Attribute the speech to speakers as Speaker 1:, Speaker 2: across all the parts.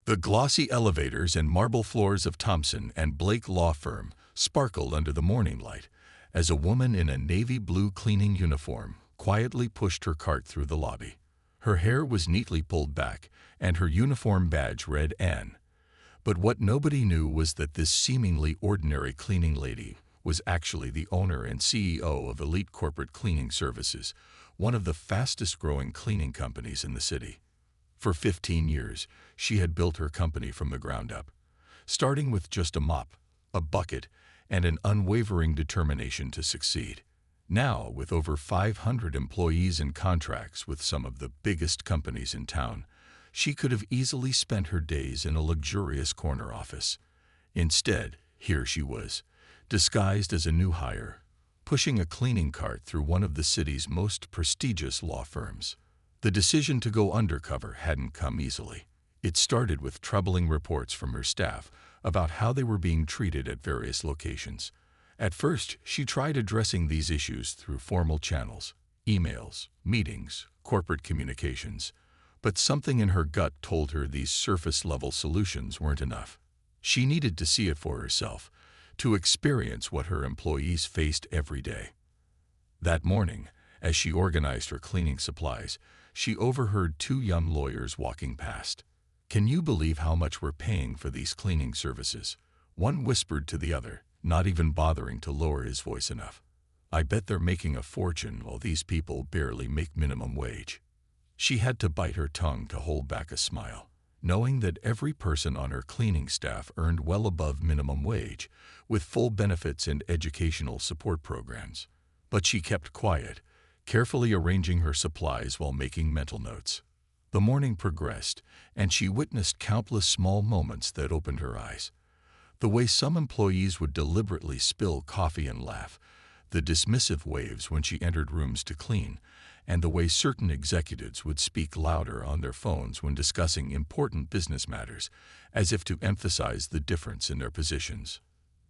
Speaker 1: The glossy elevators and marble floors of Thompson and Blake law firm sparkled under the morning light as a woman in a navy blue cleaning uniform quietly pushed her cart through the lobby. Her hair was neatly pulled back, and her uniform badge read Anne. But what nobody knew was that this seemingly ordinary cleaning lady was actually the owner and CEO of Elite Corporate Cleaning Services, one of the fastest-growing cleaning companies in the city. For 15 years, she had built her company from the ground up, starting with just a mop, a bucket, and an unwavering determination to succeed. Now, with over 500 employees and contracts with some of the biggest companies in town, she could have easily spent her days in a luxurious corner office. Instead, here she was, disguised as a new hire, pushing a cleaning cart through one of the city's most prestigious law firms. The decision to go undercover hadn't come easily. It started with troubling reports from her staff about how they were being treated at various locations. At first, she tried addressing these issues through formal channels, emails, meetings, corporate communications, but something in her gut told her these surface-level solutions weren't enough. She needed to see it for herself, to experience what her employees faced every day. That morning, as she organized her cleaning supplies, she overheard two young lawyers walking past. "Can you believe how much we're paying for these cleaning services?" One whispered to the other, not even bothering to lower his voice enough. "I bet they're making a fortune while these people barely make minimum wage." She had to bite her tongue to hold back a smile, knowing that every person on her cleaning staff earned well above minimum wage, with full benefits and educational support programs. But she kept quiet, carefully arranging her supplies while making mental notes. The morning progressed, and she witnessed countless small moments that opened her eyes. The way some employees would deliberately spill coffee and laugh, the dismissive waves when she entered rooms to clean, and the way certain executives would speak louder on their phones when discussing important business matters, as if to emphasize the difference in their positions.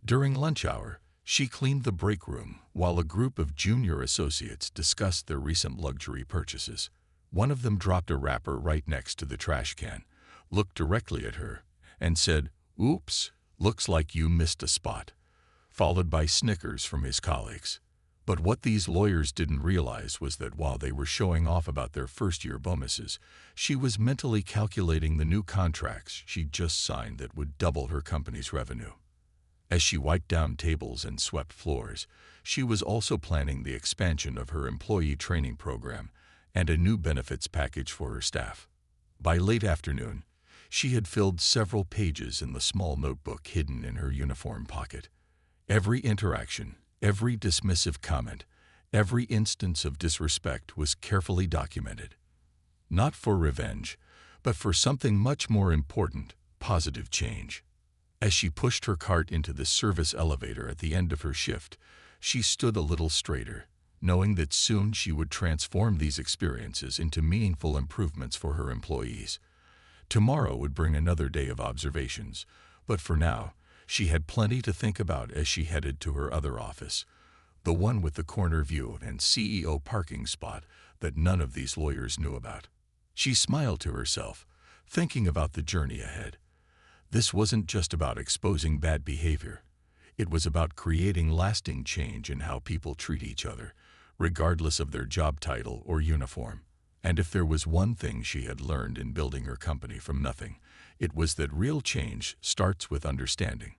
Speaker 1: During lunch hour, she cleaned the break room while a group of junior associates discussed their recent luxury purchases. One of them dropped a wrapper right next to the trash can, looked directly at her, and said, "Oops, looks like you missed a spot," followed by snickers from his colleagues. But what these lawyers didn't realize was that while they were showing off about their first-year bonuses, she was mentally calculating the new contracts she'd just signed that would double her company's revenue. As she wiped down tables and swept floors, she was also planning the expansion of her employee training program and a new benefits package for her staff. By late afternoon, she had filled several pages in the small notebook hidden in her uniform pocket. Every interaction, every dismissive comment, every instance of disrespect was carefully documented. Not for revenge, but for something much more important, positive change. As she pushed her cart into the service elevator at the end of her shift, she stood a little straighter, knowing that soon she would transform these experiences into meaningful improvements for her employees. Tomorrow would bring another day of observations, but for now, she had plenty to think about as she headed to her other office, the one with the corner view and CEO parking spot that none of these lawyers knew about. She smiled to herself, thinking about the journey ahead. This wasn't just about exposing bad behavior. It was about creating lasting change in how people treat each other, regardless of their job title or uniform. And if there was one thing she had learned in building her company from nothing, it was that real change starts with understanding,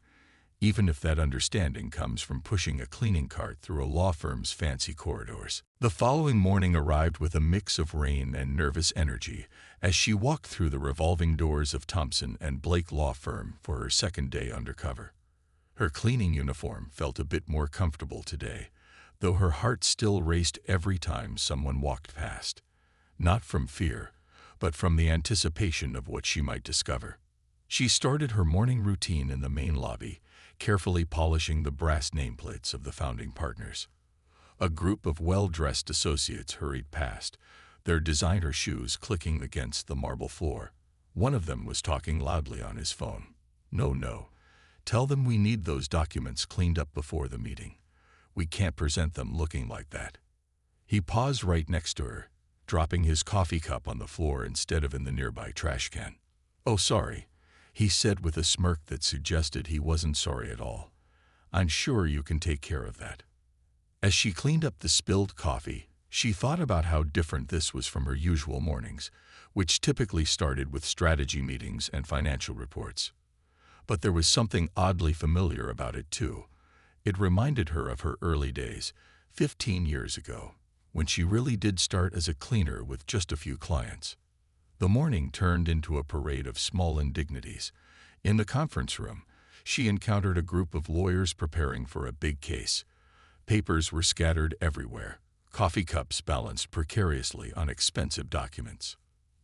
Speaker 1: even if that understanding comes from pushing a cleaning cart through a law firm's fancy corridors. The following morning arrived with a mix of rain and nervous energy as she walked through the revolving doors of Thompson and Blake law firm for her second day undercover. Her cleaning uniform felt a bit more comfortable today, though her heart still raced every time someone walked past. Not from fear, but from the anticipation of what she might discover. She started her morning routine in the main lobby, carefully polishing the brass nameplates of the founding partners. A group of well-dressed associates hurried past, their designer shoes clicking against the marble floor. One of them was talking loudly on his phone. No. Tell them we need those documents cleaned up before the meeting. We can't present them looking like that." He paused right next to her, dropping his coffee cup on the floor instead of in the nearby trash can. "Oh, sorry. he said with a smirk that suggested he wasn't sorry at all. "I'm sure you can take care of that." As she cleaned up the spilled coffee, she thought about how different this was from her usual mornings, which typically started with strategy meetings and financial reports. But there was something oddly familiar about it too. It reminded her of her early days, 15 years ago, when she really did start as a cleaner with just a few clients. The morning turned into a parade of small indignities. In the conference room, she encountered a group of lawyers preparing for a big case. Papers were scattered everywhere, coffee cups balanced precariously on expensive documents.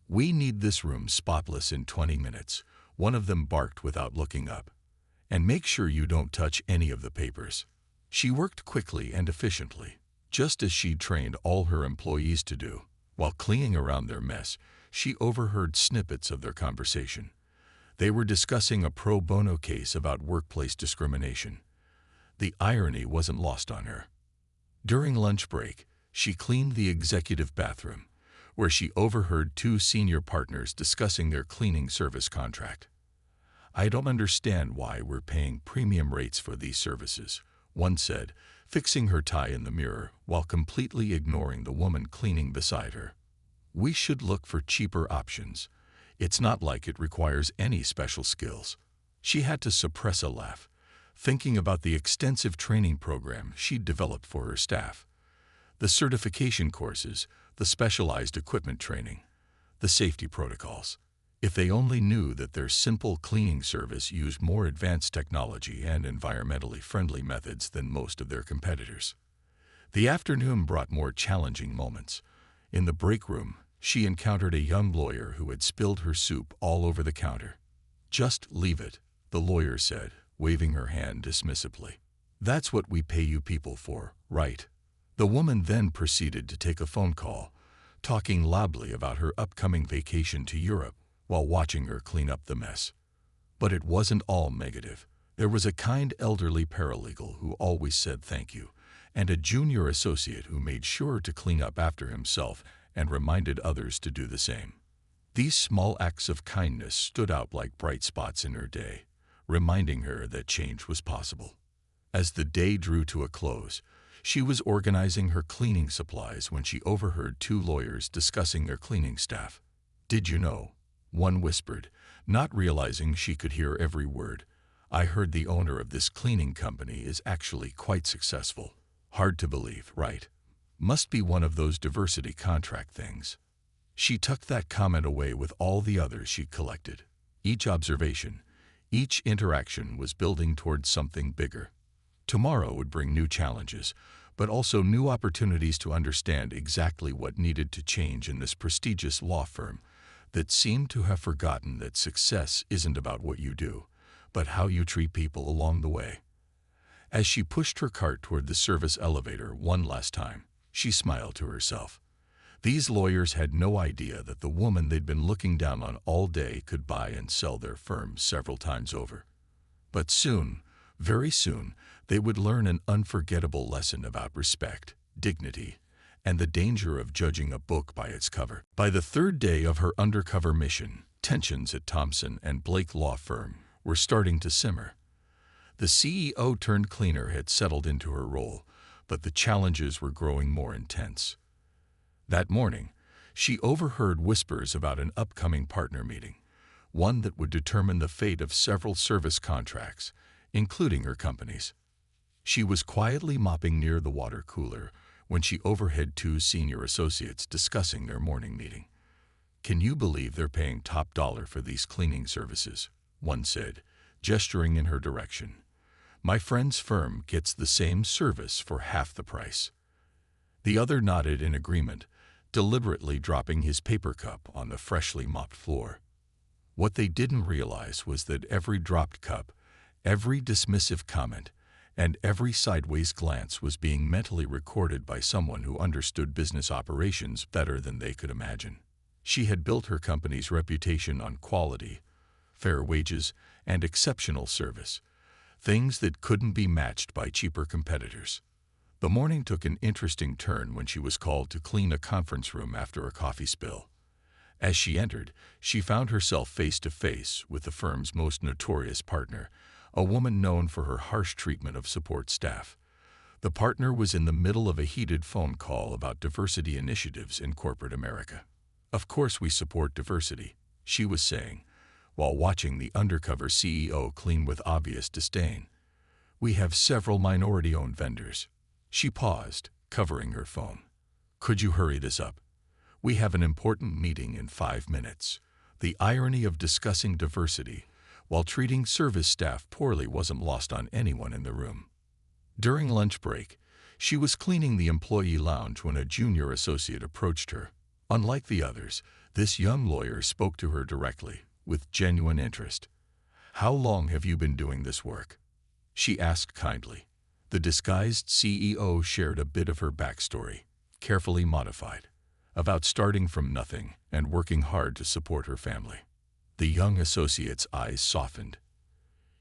Speaker 1: "We need this room spotless in 20 minutes, one of them barked without looking up. "And make sure you don't touch any of the papers." She worked quickly and efficiently, just as she'd trained all her employees to do. While cleaning around their mess, she overheard snippets of their conversation. They were discussing a pro bono case about workplace discrimination. The irony wasn't lost on her. During lunch break, she cleaned the executive bathroom, where she overheard two senior partners discussing their cleaning service contract. "I don't understand why we're paying premium rates for these services," one said, fixing her tie in the mirror while completely ignoring the woman cleaning beside her. "We should look for cheaper options. It's not like it requires any special skills." She had to suppress a laugh, thinking about the extensive training program she'd developed for her staff. The certification courses, the specialized equipment training, the safety protocols. If they only knew that their simple cleaning service used more advanced technology and environmentally friendly methods than most of their competitors. The afternoon brought more challenging moments. In the break room, she encountered a young lawyer who had spilled her soup all over the counter. "Just leave it," the lawyer said, waving her hand dismissively. "That's what we pay you people for, right?" The woman then proceeded to take a phone call, talking loudly about her upcoming vacation to Europe while watching her clean up the mess. But it wasn't all negative. There was a kind elderly paralegal who always said thank you, and a junior associate who made sure to clean up after himself and reminded others to do the same. These small acts of kindness stood out like bright spots in her day, reminding her that change was possible. As the day drew to a close, she was organizing her cleaning supplies when she overheard two lawyers discussing their cleaning staff. "Did you know?" one whispered, not realizing she could hear every word. "I heard the owner of this cleaning company is actually quite successful." Hard to believe, right? Must be one of those diversity contract things. She tucked that comment away with all the others she'd collected. Each observation, each interaction was building towards something bigger. Tomorrow would bring new challenges, but also new opportunities to understand exactly what needed to change in this prestigious law firm that seemed to have forgotten that success isn't about what you do, but how you treat people along the way. As she pushed her cart toward the service elevator one last time, she smiled to herself. These lawyers had no idea that the woman they'd been looking down on all day could buy and sell their firm several times over. But soon, very soon, they would learn an unforgettable lesson about respect, dignity, and the danger of judging a book by its cover. By the third day of her undercover mission, tensions at Thompson and Blake law firm were starting to simmer. The CEO turned cleaner had settled into her role, but the challenges were growing more intense. That morning, she overheard whispers about an upcoming partner meeting, one that would determine the fate of several service contracts, including her company's. She was quietly mopping near the water cooler when she overheard two senior associates discussing their morning meeting. "Can you believe they're paying top dollar for these cleaning services?" one said, gesturing in her direction. "My friend's firm gets the same service for half the price." The other nodded in agreement, deliberately dropping his paper cup on the freshly mopped floor. What they didn't realize was that every dropped cup, every dismissive comment, and every sideways glance was being mentally recorded by someone who understood business operations better than they could imagine. She had built her company's reputation on quality, fair wages, and exceptional service, things that couldn't be matched by cheaper competitors. The morning took an interesting turn when she was called to clean a conference room after a coffee spill. As she entered, she found herself face to face with the firm's most notorious partner, a woman known for her harsh treatment of support staff. The partner was in the middle of a heated phone call about diversity initiatives in corporate America. "Of course we support diversity," she was saying, while watching the undercover CEO clean with obvious disdain. "We have several minority-owned vendors." She paused, covering her phone. "Could you hurry this up? We have an important meeting in 5 minutes." The irony of discussing diversity while treating service staff poorly wasn't lost on anyone in the room. During lunch break, she was cleaning the employee lounge when a junior associate approached her. Unlike the others, this young lawyer spoke to her directly, with genuine interest. "How long have you been doing this work?" she asked kindly. The disguised CEO shared a bit of her backstory, carefully modified, about starting from nothing and working hard to support her family. The young associate's eyes softened.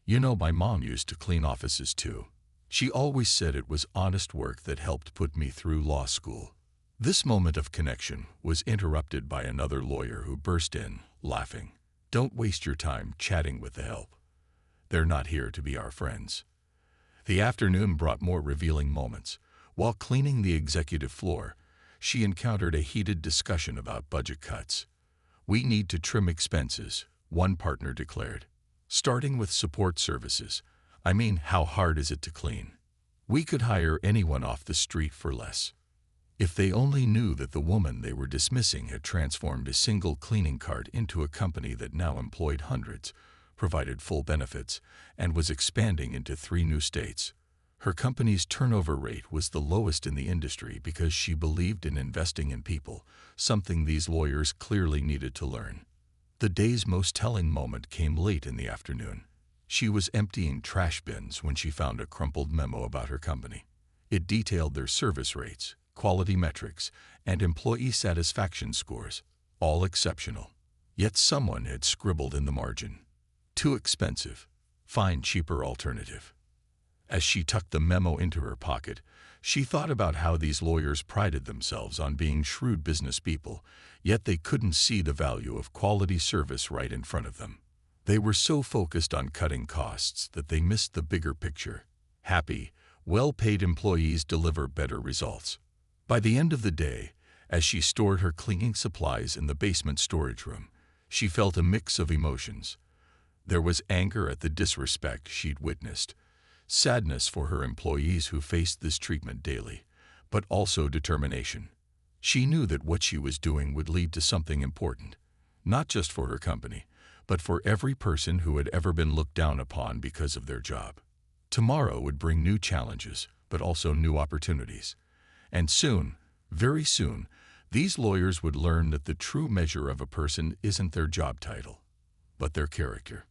Speaker 1: "You know, my mom used to clean offices too. She always said it was honest work that helped put me through law school." This moment of connection was interrupted by another lawyer who burst in, laughing. "Don't waste your time chatting with the help. They're not here to be our friends." The afternoon brought more revealing moments. While cleaning the executive floor, she encountered a heated discussion about budget cuts. "We need to trim expenses," one partner declared. "Starting with support services. I mean, how hard is it to clean? We could hire anyone off the street for less." If they only knew that the woman they were dismissing had transformed a single cleaning cart into a company that now employed hundreds, provided full benefits, and was expanding into 3 new states. Her company's turnover rate was the lowest in the industry because she believed in investing in people, something these lawyers clearly needed to learn. The day's most telling moment came late in the afternoon. She was emptying trash bins when she found a crumpled memo about her company. It detailed their service rates, quality metrics, and employee satisfaction scores, all exceptional. Yet someone had scribbled in the margin, "Too expensive. Find cheaper alternative." As she tucked the memo into her pocket, she thought about how these lawyers prided themselves on being shrewd business people, yet they couldn't see the value of quality service right in front of them. They were so focused on cutting costs that they missed the bigger picture. Happy, well-paid employees deliver better results. By the end of the day, as she stored her cleaning supplies in the basement storage room, she felt a mix of emotions. There was anger at the disrespect she'd witnessed, sadness for her employees who faced this treatment daily, but also determination. She knew that what she was doing would lead to something important, not just for her company, but for every person who had ever been looked down upon because of their job. Tomorrow would bring new challenges, but also new opportunities. And soon, very soon, these lawyers would learn that the true measure of a person isn't their job title, but their character.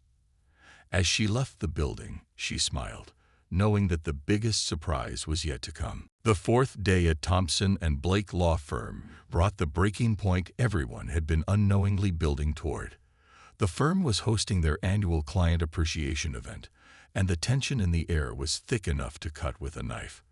Speaker 1: As she left the building, she smiled, knowing that the biggest surprise was yet to come. The 4th day at Thompson & Blake Law Firm brought the breaking point everyone had been unknowingly building toward. The firm was hosting their annual client appreciation event, and the tension in the air was thick enough to cut with a knife.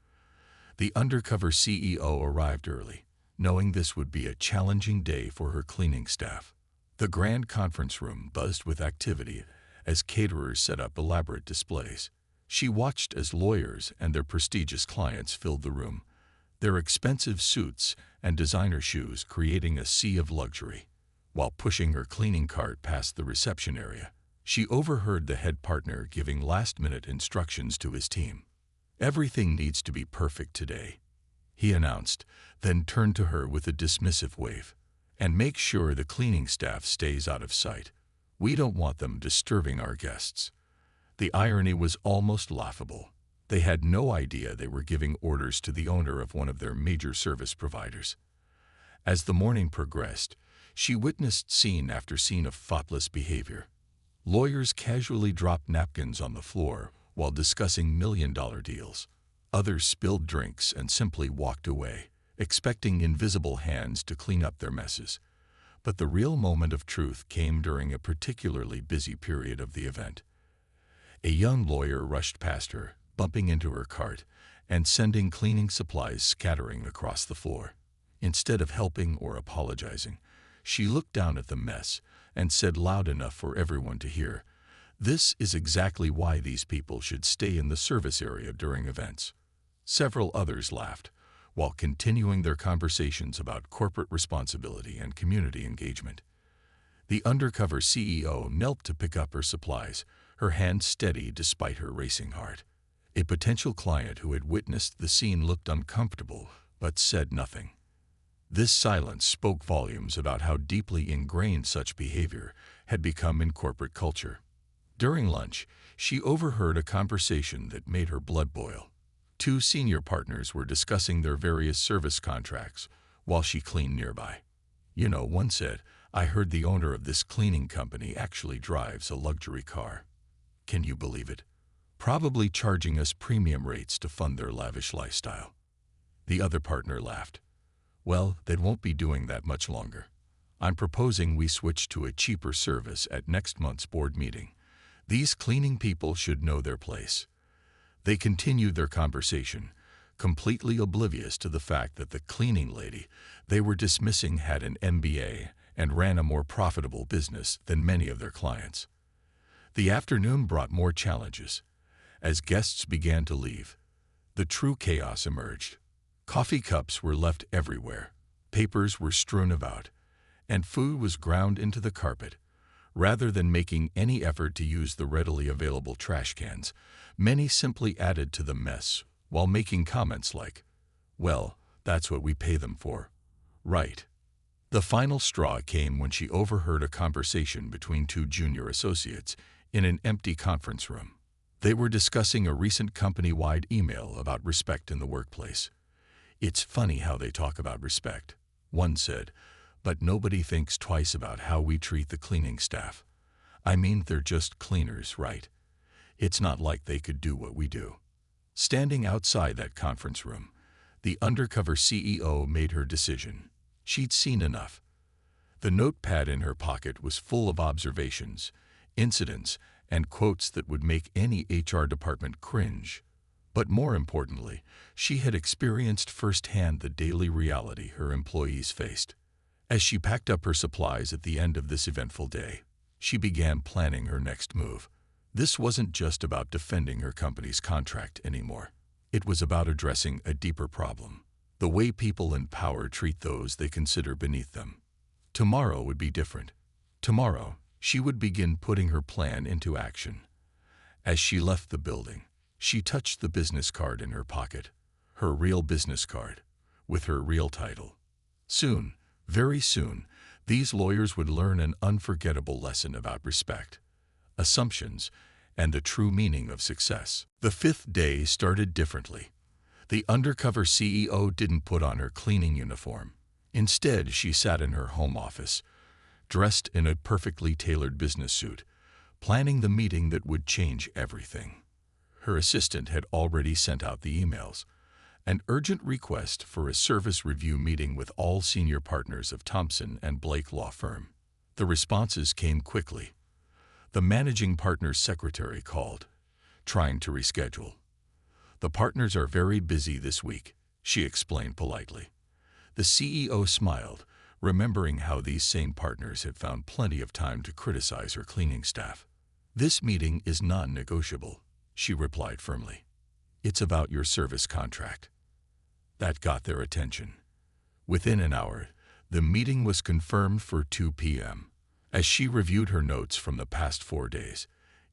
Speaker 1: The undercover CEO arrived early, knowing this would be a challenging day for her cleaning staff. The grand conference room buzzed with activity as caterers set up elaborate displays. She watched as lawyers and their prestigious clients filled the room, their expensive suits and designer shoes creating a sea of luxury. While pushing her cleaning cart past the reception area, she overheard the head partner giving last-minute instructions to his team. "Everything needs to be perfect today," he announced, then turned to her with a dismissive wave. "And make sure the cleaning staff stays out of sight. We don't want them disturbing our guests." The irony was almost laughable. They had no idea they were giving orders to the owner of one of their major service providers. As the morning progressed, she witnessed scene after scene of thoughtless behavior. Lawyers casually dropped napkins on the floor while discussing million-dollar deals. Others spilled drinks and simply walked away, expecting invisible hands to clean up their messes. But the real moment of truth came during a particularly busy period of the event. A young lawyer rushed past her, bumping into her cart and sending cleaning supplies scattering across the floor. Instead of helping or apologizing, She looked down at the mess and said loud enough for everyone to hear, "This is exactly why these people should stay in the service area during events." Several others laughed, while continuing their conversations about corporate responsibility and community engagement. The undercover CEO knelt to pick up her supplies, her hand steady despite her racing heart. A potential client who had witnessed the scene looked uncomfortable, but said nothing. This silence spoke volumes about how deeply ingrained such behavior had become in corporate culture. During lunch, she overheard a conversation that made her blood boil. Two senior partners were discussing their various service contracts while she cleaned nearby. One said, "I heard the owner of this cleaning company actually drives a luxury car. Can you believe it? Probably charging us premium rates to fund their lavish lifestyle." The other partner laughed. "Well, they won't be doing that much longer. I'm proposing we switch to a cheaper service at next month's board meeting. These cleaning people should know their place." They continued their conversation, completely oblivious to the fact that the cleaning lady they were dismissing had an MBA and ran a more profitable business than many of their clients. The afternoon brought more challenges. As guests began to leave, the true chaos emerged. Coffee cups were left everywhere, papers were strewn about, and food was ground into the carpet. Rather than making any effort to use the readily available trash cans, many simply added to the mess while making comments like, "Well, that's what we pay them for, right?" The final straw came when she overheard a conversation between two junior associates in an empty conference room. They were discussing a recent company-wide email about respect in the workplace. "It's funny how they talk about respect," one said, "but nobody thinks twice about how we treat the cleaning staff. I mean, they're just cleaners, right? It's not like they could do what we do." Standing outside that conference room, the undercover CEO made her decision. She'd seen enough. The notepad in her pocket was full of observations, incidents, and quotes that would make any HR department cringe. But more importantly, she had experienced firsthand the daily reality her employees faced. As she packed up her supplies at the end of this eventful day, she began planning her next move. This wasn't just about defending her company's contract anymore. It was about addressing a deeper problem: the way people in power treat those they consider beneath them. Tomorrow would be different. Tomorrow, she would begin putting her plan into action. As she left the building, she touched the business card in her pocket, her real business card, with her real title. Soon, very soon, these lawyers would learn an unforgettable lesson about respect, assumptions, and the true meaning of success. The fifth day started differently. The undercover CEO didn't put on her cleaning uniform. Instead, she sat in her home office, dressed in a perfectly tailored business suit, planning the meeting that would change everything. Her assistant had already sent out the emails, an urgent request for a service review meeting with all senior partners of Thompson and Blake law firm. The responses came quickly. The managing partner's secretary called, trying to reschedule. "The partners are very busy this week," she explained politely. The CEO smiled, remembering how these same partners had found plenty of time to criticize her cleaning staff. "This meeting is non-negotiable," she replied firmly. "It's about your service contract." That got their attention. Within an hour, the meeting was confirmed for 2 p.m. As she reviewed her notes from the past 4 days,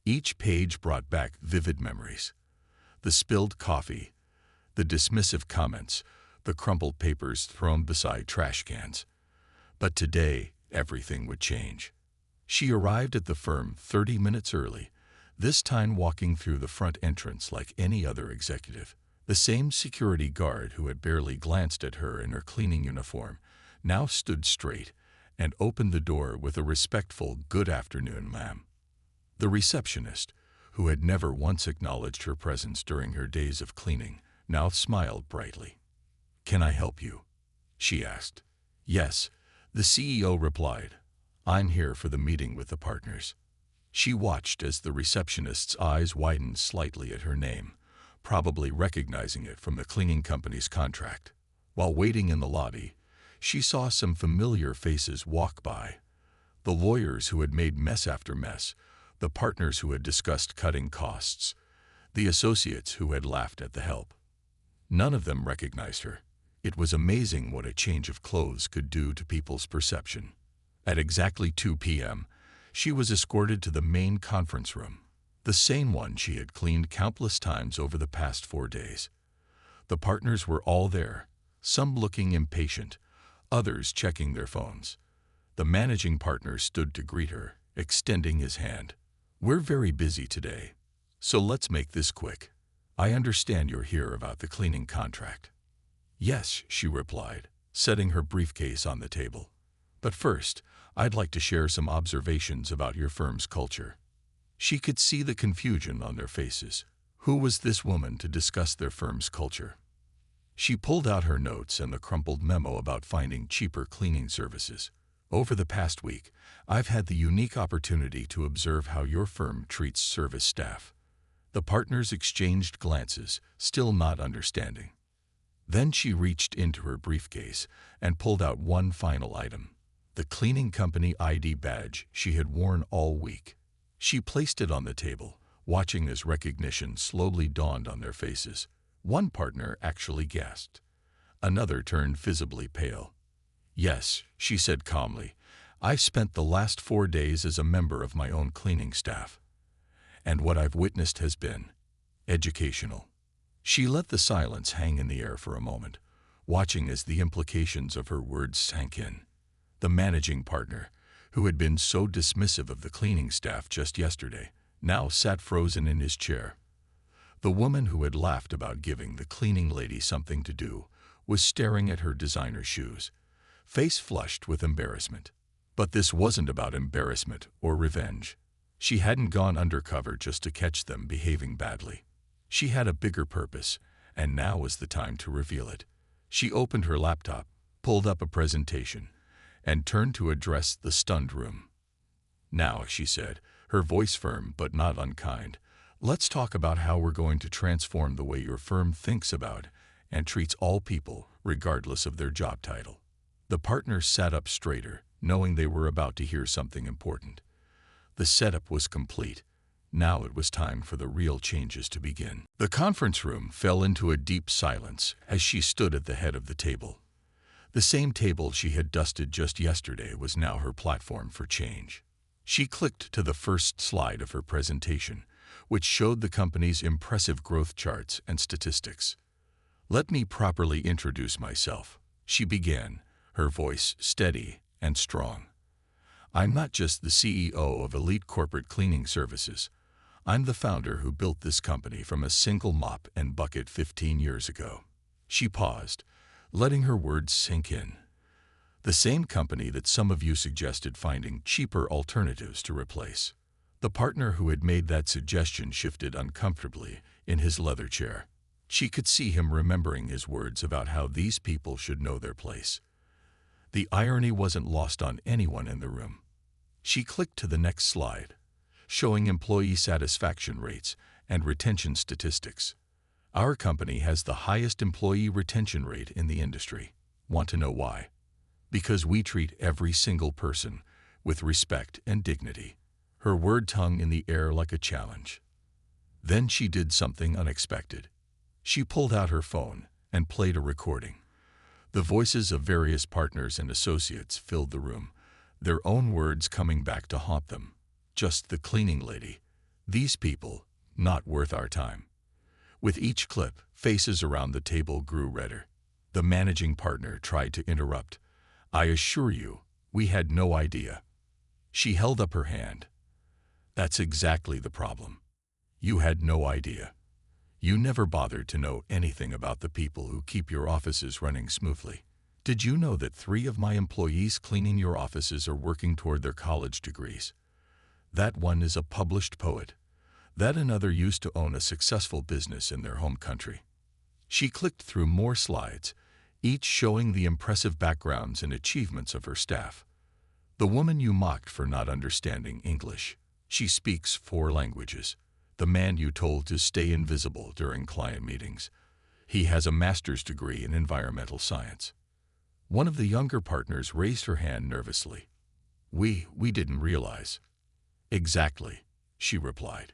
Speaker 1: each page brought back vivid memories. The spilled coffee, the dismissive comments, the crumpled papers thrown beside trash cans. But today, everything would change. She arrived at the firm 30 minutes early, this time walking through the front entrance like any other executive. The same security guard who had barely glanced at her in her cleaning uniform now stood straight and opened the door with a respectful "Good afternoon, ma'am." The receptionist, who had never once acknowledged her presence during her days of cleaning, now smiled brightly. "Can I help you?" she asked. "Yes," the CEO replied. "I'm here for the meeting with the partners." She watched as the receptionist's eyes widened slightly at her name, probably recognizing it from the cleaning company's contract. While waiting in the lobby, she saw some familiar faces walk by. The lawyers who had made mess after mess, the partners who had discussed cutting costs, the associates who had laughed at the help. None of them recognized her. It was amazing what a change of clothes could do to people's perception. At exactly 2 p.m., she was escorted to the main conference room, the same one she had cleaned countless times over the past 4 days. The partners were all there, some looking impatient, others checking their phones. The managing partner stood to greet her, extending his hand. "We're very busy today, so let's make this quick. I understand you're here about the cleaning contract." "Yes," she replied, setting her briefcase on the table. "But first, I'd like to share some observations about your firm's culture." She could see the confusion on their faces. Who was this woman to discuss their firm's culture? She pulled out her notes and the crumpled memo about finding cheaper cleaning services. "Over the past week, I've had the unique opportunity to observe how your firm treats service staff." The partners exchanged glances, still not understanding. Then she reached into her briefcase and pulled out one final item, the cleaning company ID badge she had worn all week. She placed it on the table, watching as recognition slowly dawned on their faces. One partner actually gasped. Another turned visibly pale. "Yes," she said calmly, "I've spent the last 4 days as a member of my own cleaning staff. And what I've witnessed has been educational." She let the silence hang in the air for a moment, watching as the implications of her words sank in. The managing partner, who had been so dismissive of the cleaning staff just yesterday, now sat frozen in his chair. The woman who had laughed about giving the cleaning lady something to do was staring at her designer shoes, face flushed with embarrassment. But this wasn't about embarrassment or revenge. She hadn't gone undercover just to catch them behaving badly. She had a bigger purpose, and now was the time to reveal it. She opened her laptop, pulled up a presentation, and turned to address the stunned room. "Now," she said, her voice firm but not unkind, "let's talk about how we're going to transform the way your firm thinks about and treats all people, regardless of their job title." The partners sat up straighter, knowing they were about to hear something important. The setup was complete. Now it was time for the real changes to begin. The conference room fell into a deep silence as she stood at the head of the table. The same table she had dusted just yesterday was now her platform for change. She clicked to the first slide of her presentation, which showed the company's impressive growth charts and statistics. "Let me properly introduce myself," she began, her voice steady and strong. "I'm not just the CEO of Elite Corporate Cleaning Services. I'm the founder who built this company from a single mop and bucket 15 years ago." She paused, letting her words sink in. "The same company that some of you suggested finding cheaper alternatives to replace." The partner who had made that suggestion shifted uncomfortably in his leather chair. She could see him remembering his words about how these people should know their place. The irony wasn't lost on anyone in the room. She clicked to the next slide, showing employee satisfaction rates and retention statistics. "Our company has the highest employee retention rate in the industry. Want to know why? Because we treat every single person with respect and dignity." Her word hung in the air like a challenge. Then she did something unexpected. She pulled out her phone and played a recording. The voices of various partners and associates filled the room, their own words coming back to haunt them. "Just the cleaning lady. These people, not worth our time." With each clip, faces around the table grew redder. The managing partner tried to interrupt. "I assure you, we had no idea." She held up her hand. "That's exactly the problem. You had no idea. You never bothered to know anything about the people who keep your offices running smoothly. Did you know that 3 of my employees cleaning your offices are working toward their college degrees? That one is a published poet. That another used to own a successful business in their home country." She clicked through more slides, each showing the impressive backgrounds and achievements of her staff. "The woman you mocked for not understanding English. She speaks 4 languages. The man you told to stay invisible during client meetings. He has a master's degree in environmental science. One of the younger partners raised her hand nervously. We didn't realize." "Exactly," she replied.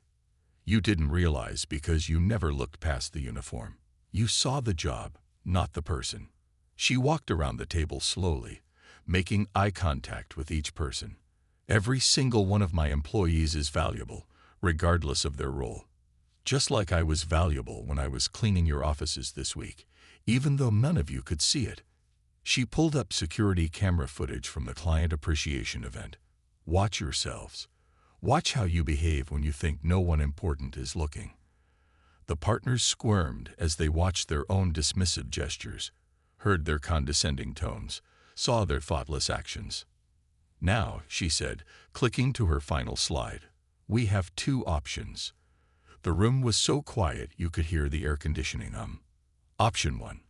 Speaker 1: "You didn't realize because you never looked past the uniform. You saw the job, not the person." She walked around the table slowly, making eye contact with each person. "Every single one of my employees is valuable, regardless of their role. Just like I was valuable when I was cleaning your offices this week, even though none of you could see it." She pulled up security camera footage from the client appreciation event. "Watch yourselves. Watch how you behave when you think no one important is looking." The partners squirmed as they watched their own dismissive gestures, heard their condescending tones, saw their thoughtless actions. "Now," she said, clicking to her final slide, "we have two options." The room was so quiet you could hear the air conditioning hum. "Option 1.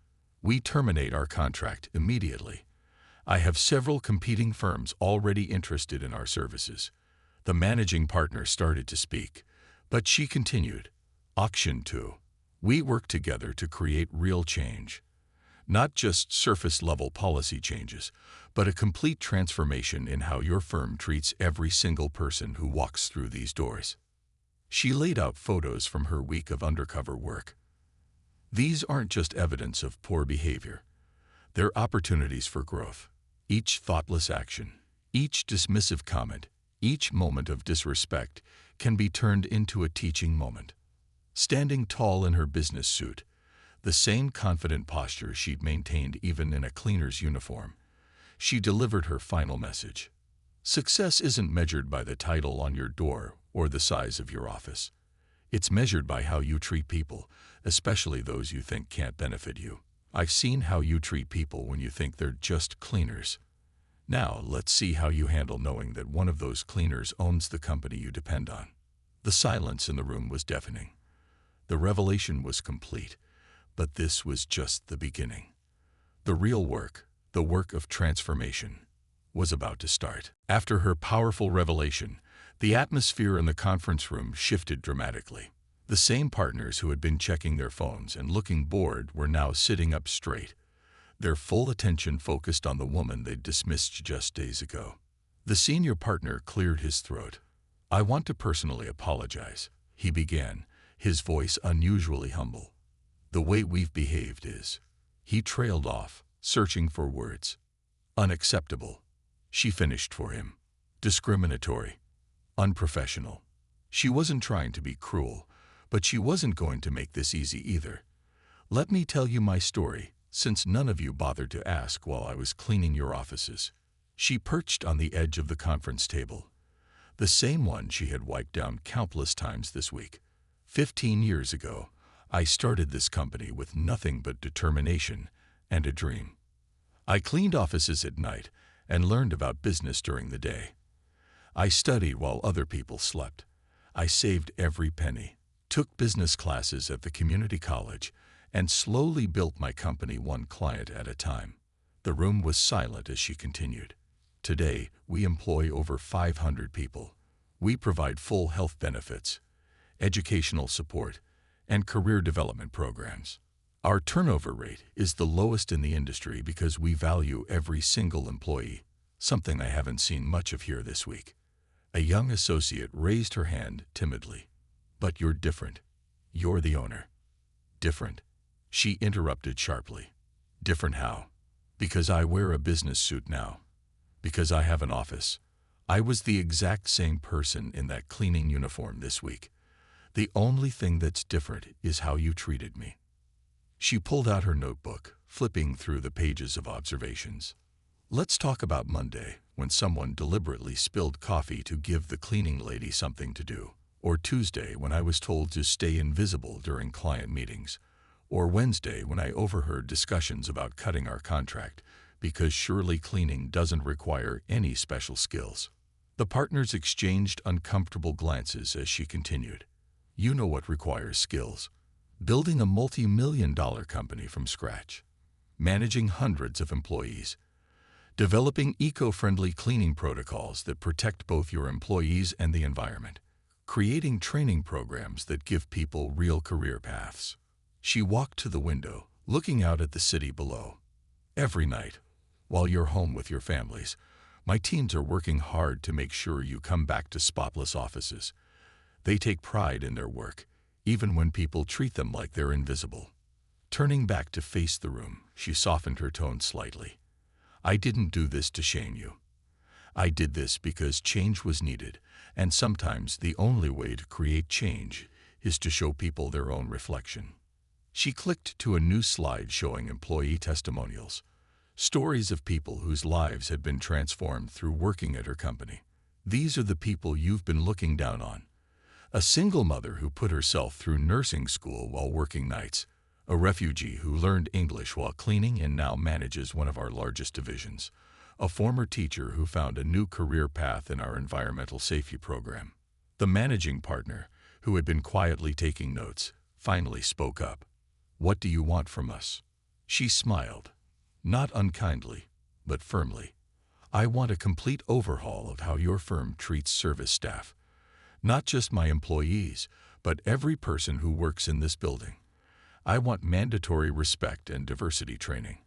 Speaker 1: We terminate our contract immediately. I have several competing firms already interested in our services." The managing partner started to speak, but she continued. "Option 2. We work together to create real change. Not just surface-level policy changes, but a complete transformation in how your firm treats every single person who walks through these doors." She laid out photos from her week of undercover work. "These aren't just evidence of poor behavior. They're opportunities for growth. Each thoughtless action, each dismissive comment, each moment of disrespect can be turned into a teaching moment." Standing tall in her business suit, the same confident posture she'd maintained even in a cleaner's uniform, she delivered her final message. Success isn't measured by the title on your door or the size of your office. It's measured by how you treat people, especially those you think can't benefit you. I've seen how you treat people when you think they're just cleaners. Now let's see how you handle knowing that one of those cleaners owns the company you depend on." The silence in the room was deafening. The revelation was complete, but this was just the beginning. The real work, the work of transformation, was about to start. After her powerful revelation, the atmosphere in the conference room shifted dramatically. The same partners who had been checking their phones and looking bored were now sitting up straight, their full attention focused on the woman they'd dismissed just days ago. The senior partner cleared his throat. "I want to personally apologize," he began, his voice unusually humble. "The way we've behaved is—" He trailed off, searching for words. "Unacceptable," she finished for him. "Discriminatory. Unprofessional." She wasn't trying to be cruel, but she wasn't going to make this easy either. "Let me tell you my story, since none of you bothered to ask while I was cleaning your offices." She perched on the edge of the conference table, the same one she had wiped down countless times this week. 15 years ago, I started this company with nothing but determination and a dream. I cleaned offices at night and learned about business during the day. I studied while other people slept. I saved every penny, took business classes at the community college, and slowly built my company one client at a time. The room was silent as she continued. "Today, we employ over 500 people. We provide full health benefits, educational support, and career development programs. Our turnover rate is the lowest in the industry because we value every single employee, something I haven't seen much of here this week." A young associate raised her hand timidly. "But you're different. You're the owner." "Different?" She interrupted sharply. "Different how?" "Because I wear a business suit now. Because I have an office. I was the exact same person in that cleaning uniform this week. The only thing that's different is how you treated me." She pulled out her notebook, flipping through the pages of observations. "Let's talk about Monday, when someone deliberately spilled coffee to give the cleaning lady something to do. Or Tuesday, when I was told to stay invisible during client meetings. Or Wednesday, when I overheard discussions about cutting our contract, because surely cleaning doesn't require any special skills." The partners exchanged uncomfortable glances as she continued. "You know what requires skills. Building a multi-million-dollar company from scratch. Managing hundreds of employees. Developing eco-friendly cleaning protocols that protect both your employees and the environment. Creating training programs that give people real career paths." She walked to the window, looking out at the city below. Every night, While you're home with your families, my teams are working hard to make sure you come back to spotless offices. They take pride in their work, even when people treat them like they're invisible. Turning back to face the room, she softened her tone slightly. I didn't do this to shame you. I did this because change was needed, and sometimes the only way to create change is to show people their own reflection. She clicked to a new slide showing employee testimonials, stories of people whose lives had been transformed through working at her company. These are the people you've been looking down on. A single mother who put herself through nursing school while working nights, a refugee who learned English while cleaning and now manages one of our largest divisions, a former teacher who found a new career path in our environmental safety program. The managing partner, who had been quietly taking notes, finally spoke up. What do you want from us? She smiled, not unkindly, but firmly. I want a complete overhaul of how your firm treats service staff. Not just my employees, but every person who works in this building. I want mandatory respect and diversity training.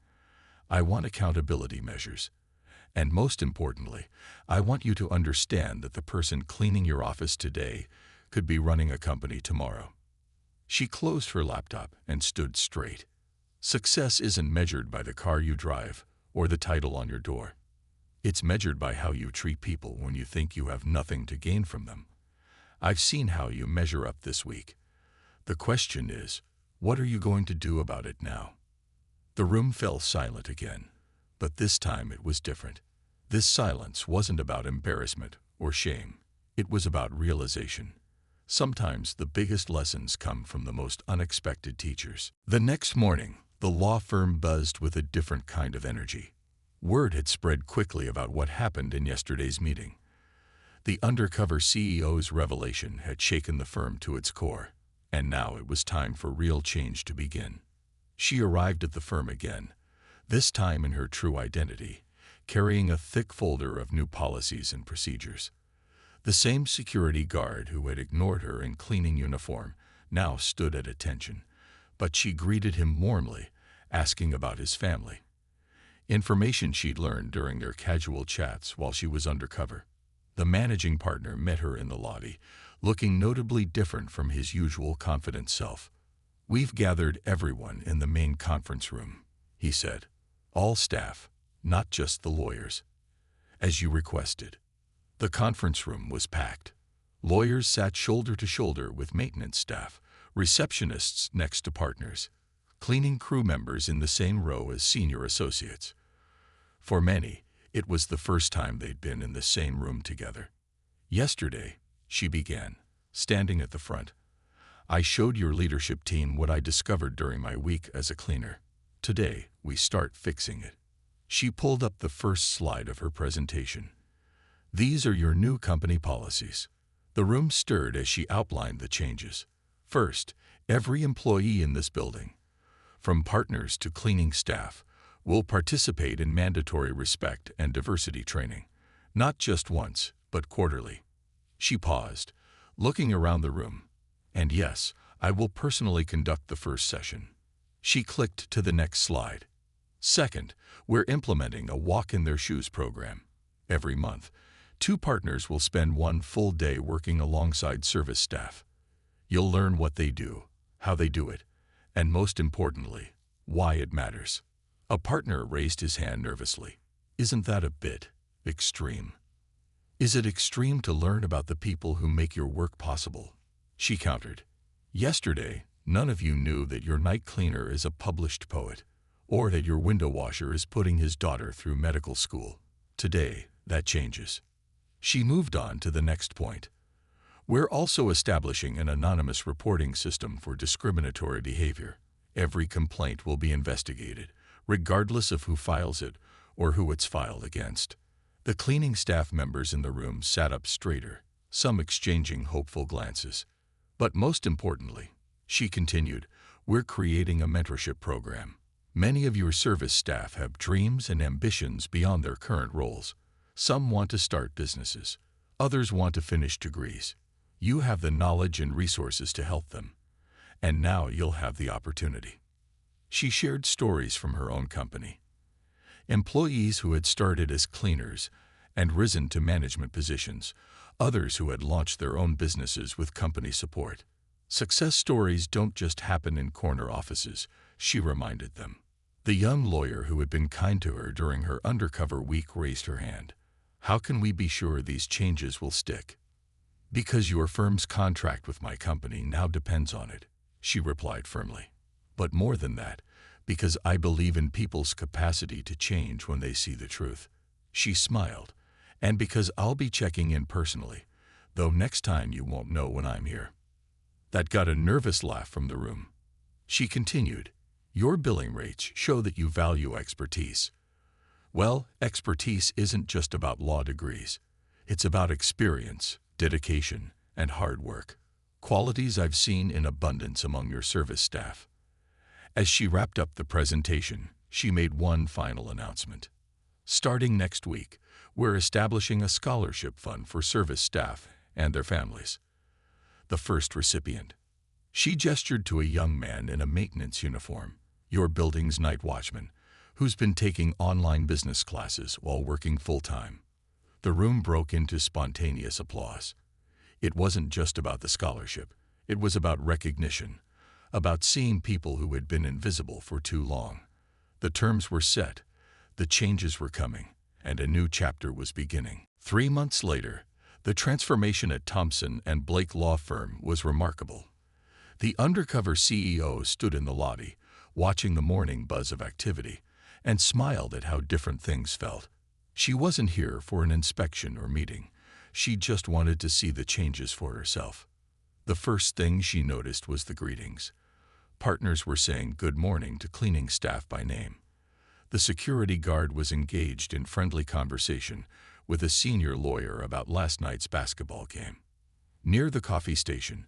Speaker 1: I want accountability measures. And most importantly, I want you to understand that the person cleaning your office today could be running a company tomorrow. She closed her laptop and stood straight. Success isn't measured by the car you drive or the title on your door. It's measured by how you treat people when you think you have nothing to gain from them. I've seen how you measure up this week. The question is, what are you going to do about it now? The room fell silent again, but this time it was different. This silence wasn't about embarrassment or shame. It was about realization. Sometimes the biggest lessons come from the most unexpected teachers. The next morning, the law firm buzzed with a different kind of energy. Word had spread quickly about what happened in yesterday's meeting. The undercover CEO's revelation had shaken the firm to its core, and now it was time for real change to begin. She arrived at the firm again, this time in her true identity, carrying a thick folder of new policies and procedures. The same security guard who had ignored her in cleaning uniform now stood at attention, but she greeted him warmly, asking about his family. Information she'd learned during their casual chats while she was undercover. The managing partner met her in the lobby, looking notably different from his usual confident self. We've gathered everyone in the main conference room, he said. All staff, not just the lawyers. As you requested. The conference room was packed. Lawyers sat shoulder to shoulder with maintenance staff, receptionists next to partners, cleaning crew members in the same row as senior associates. For many, it was the first time they'd been in the same room together. Yesterday, she began, standing at the front. I showed your leadership team what I discovered during my week as a cleaner. Today, we start fixing it. She pulled up the first slide of her presentation. These are your new company policies. The room stirred as she outlined the changes. First, every employee in this building, from partners to cleaning staff, will participate in mandatory respect and diversity training, not just once, but quarterly. She paused, looking around the room. And yes, I will personally conduct the first session. She clicked to the next slide. Second, we're implementing a walk-in-their-shoes program. Every month, 2 partners will spend 1 full day working alongside service staff. You'll learn what they do, how they do it, and most importantly, why it matters. A partner raised his hand nervously. Isn't that a bit extreme? Is it extreme to learn about the people who make your work possible? She countered. Yesterday, none of you knew that your night cleaner is a published poet, or that your window washer is putting his daughter through medical school. Today, that changes. She moved on to the next point. We're also establishing an anonymous reporting system for discriminatory behavior. Every complaint will be investigated, regardless of who files it or who it's filed against. The cleaning staff members in the room sat up straighter, some exchanging hopeful glances. But most importantly, she continued, we're creating a mentorship program. Many of your service staff have dreams and ambitions beyond their current roles. Some want to start businesses. Others want to finish degrees. You have the knowledge and resources to help them. And now you'll have the opportunity. She shared stories from her own company. Employees who had started as cleaners and risen to management positions, others who had launched their own businesses with company support. Success stories don't just happen in corner offices, she reminded them. The young lawyer who had been kind to her during her undercover week raised her hand. How can we be sure these changes will stick? Because your firm's contract with my company now depends on it, she replied firmly. But more than that, because I believe in people's capacity to change when they see the truth. She smiled. And because I'll be checking in personally, though next time you won't know when I'm here. That got a nervous laugh from the room. She continued, your billing rates show that you value expertise. Well, expertise isn't just about law degrees. It's about experience, dedication, and hard work. Qualities I've seen in abundance among your service staff. As she wrapped up the presentation, she made one final announcement. Starting next week, we're establishing a scholarship fund for service staff and their families. The first recipient. She gestured to a young man in a maintenance uniform, your building's night watchman, who's been taking online business classes while working full-time. The room broke into spontaneous applause. It wasn't just about the scholarship. It was about recognition, about seeing people who had been invisible for too long. The terms were set, the changes were coming, and a new chapter was beginning. 3 months later, the transformation at Thompson and Blake Law Firm was remarkable. The undercover CEO stood in the lobby, watching the morning buzz of activity, and smiled at how different things felt. She wasn't here for an inspection or meeting. She just wanted to see the changes for herself. The first thing she noticed was the greetings. Partners were saying good morning to cleaning staff by name. The security guard was engaged in friendly conversation with a senior lawyer about last night's basketball game. Near the coffee station,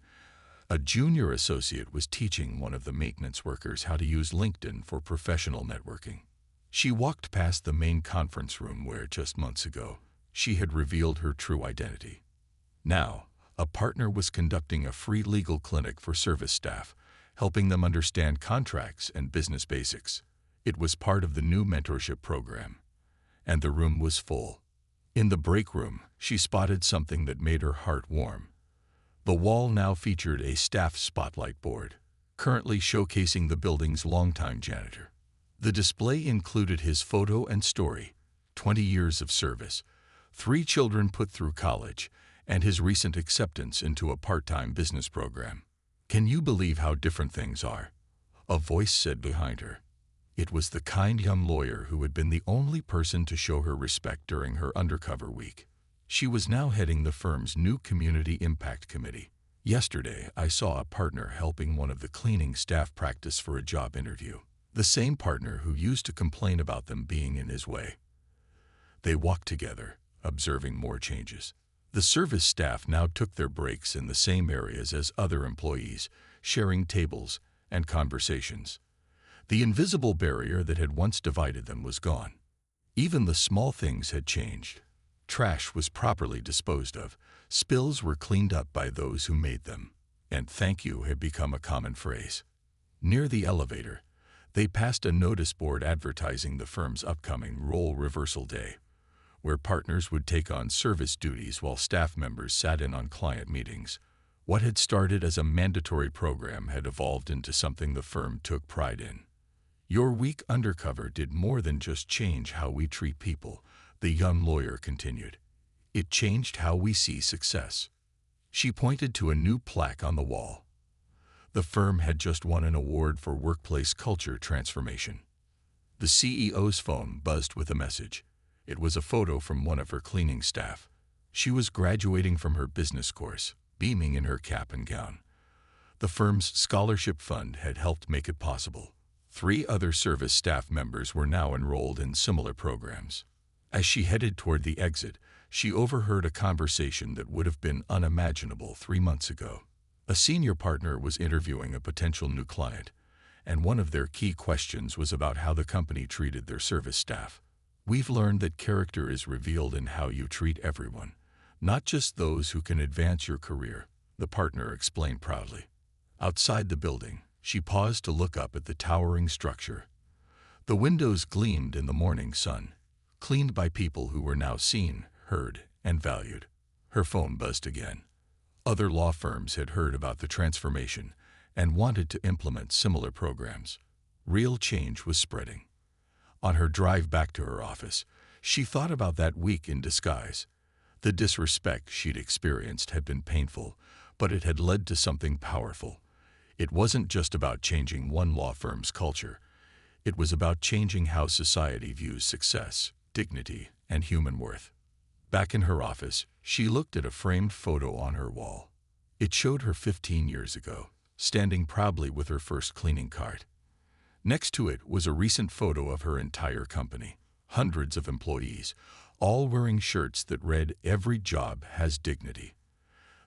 Speaker 1: a junior associate was teaching one of the maintenance workers how to use LinkedIn for professional networking. She walked past the main conference room where, just months ago, she had revealed her true identity. Now, a partner was conducting a free legal clinic for service staff, helping them understand contracts and business basics. It was part of the new mentorship program, and the room was full. In the break room, she spotted something that made her heart warm. The wall now featured a staff spotlight board, currently showcasing the building's longtime janitor. The display included his photo and story, 20 years of service, 3 children put through college, and his recent acceptance into a part-time business program. Can you believe how different things are? A voice said behind her. It was the kind young lawyer who had been the only person to show her respect during her undercover week. She was now heading the firm's new Community Impact Committee. Yesterday, I saw a partner helping one of the cleaning staff practice for a job interview. The same partner who used to complain about them being in his way. They walked together, observing more changes. The service staff now took their breaks in the same areas as other employees, sharing tables and conversations. The invisible barrier that had once divided them was gone. Even the small things had changed. Trash was properly disposed of, spills were cleaned up by those who made them, and thank you had become a common phrase. Near the elevator, they passed a notice board advertising the firm's upcoming role reversal day, where partners would take on service duties while staff members sat in on client meetings. What had started as a mandatory program had evolved into something the firm took pride in. Your week undercover did more than just change how we treat people, the young lawyer continued. It changed how we see success. She pointed to a new plaque on the wall. The firm had just won an award for workplace culture transformation. The CEO's phone buzzed with a message. It was a photo from one of her cleaning staff. She was graduating from her business course, beaming in her cap and gown. The firm's scholarship fund had helped make it possible. 3 other service staff members were now enrolled in similar programs. As she headed toward the exit, she overheard a conversation that would have been unimaginable 3 months ago. A senior partner was interviewing a potential new client, and one of their key questions was about how the company treated their service staff. We've learned that character is revealed in how you treat everyone, not just those who can advance your career, the partner explained proudly. Outside the building, she paused to look up at the towering structure. The windows gleamed in the morning sun, cleaned by people who were now seen, heard, and valued. Her phone buzzed again. Other law firms had heard about the transformation and wanted to implement similar programs. Real change was spreading. On her drive back to her office, she thought about that week in disguise. The disrespect she'd experienced had been painful, but it had led to something powerful. It wasn't just about changing one law firm's culture. It was about changing how society views success, dignity, and human worth. Back in her office, she looked at a framed photo on her wall. It showed her 15 years ago, standing proudly with her first cleaning cart. Next to it was a recent photo of her entire company, hundreds of employees, all wearing shirts that read, "Every job has dignity."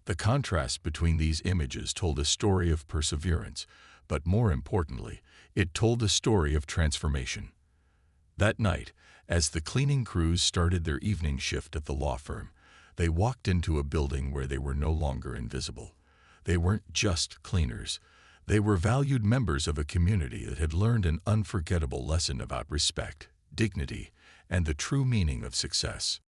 Speaker 1: The contrast between these images told a story of perseverance, but more importantly, it told a story of transformation. That night, as the cleaning crews started their evening shift at the law firm, they walked into a building where they were no longer invisible. They weren't just cleaners. They were valued members of a community that had learned an unforgettable lesson about respect, dignity, and the true meaning of success.